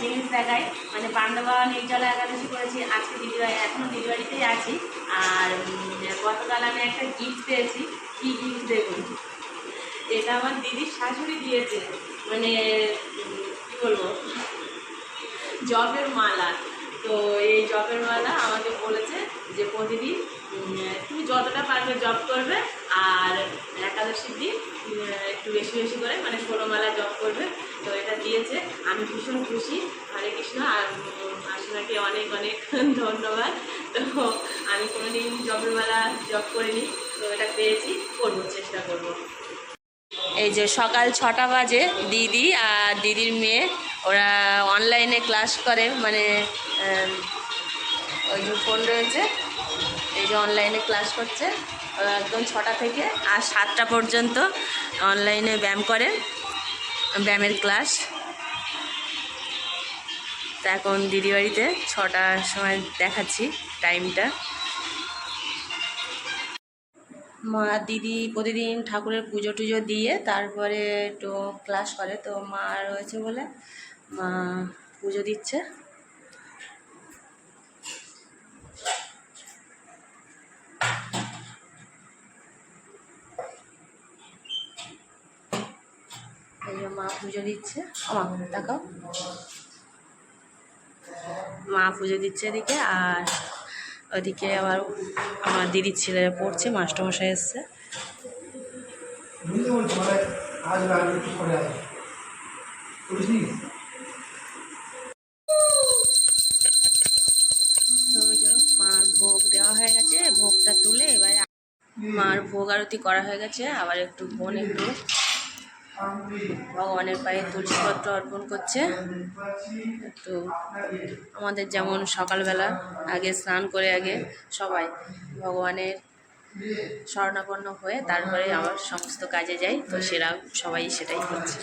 জিনিস দেখাই। মানে পান্ডবা নির্জলা একাদশী করেছি, আজকে দিদিবাড়ি, এখনও দিদিবাড়িতেই আছি। আর গতকাল আমি একটা গিফট পেয়েছি। কী গিফট দেখুন, এটা আমার দিদির শাশুড়ি দিয়েছে। মানে কী বলবো, জবের মালা। তো এই জবের মালা আমাকে বলেছে যে প্রতিদিন তুমি যতটা পারবে জব করবে, আর একাদশীর দিন একটু বেশি বেশি করে মানে 16 মালা জব করবে। তো এটা দিয়েছে, আমি ভীষণ খুশি। হরে কৃষ্ণ। আর আসনাকে অনেক অনেক ধন্যবাদ। তো আমি কোনোদিন জবের মালা জব করিনি, তো এটা পেয়েছি, করবো, চেষ্টা করব। এই যে সকাল 6টা বাজে, দিদি আর দিদির মেয়ে ওরা অনলাইনে ক্লাস করে। মানে ওই যে ফোন রয়েছে, এই যে অনলাইনে ক্লাস করছে। ওরা একদম 6টা থেকে আর 7টা পর্যন্ত অনলাইনে ব্যায়াম করে, ব্যায়ামের ক্লাস। তা এখন দিদি বাড়িতে 6টার সময় দেখাচ্ছি টাইমটা। মা দিদি প্রতিদিন ঠাকুরের পুজো টুজো দিয়ে তারপরে একটু ক্লাস করে। তো মা রয়েছে বলে মা পুজো দিচ্ছে। এই যে মা পুজো দিচ্ছে, আমার দেখাও, মা পুজো দিচ্ছে এদিকে। আর ওদিকে আবার আমার দিদির ছেলেরা পড়ছে, মাস্টারমশাই এসছে। মার ভোগ দেওয়া হয়ে গেছে, ভোগটা তুলে এবার মার ভোগ আরতি করা হয়ে গেছে। আবার একটু বোন একটু ভগবানের পায়ে তুলসীপত্র অর্পণ করছে। একটু আমাদের যেমন সকালবেলা আগে স্নান করে আগে সবাই ভগবানের শরণাপন্ন হয়ে তারপরে আবার সমস্ত কাজে যাই, তো সেরা সবাই সেটাই করছে।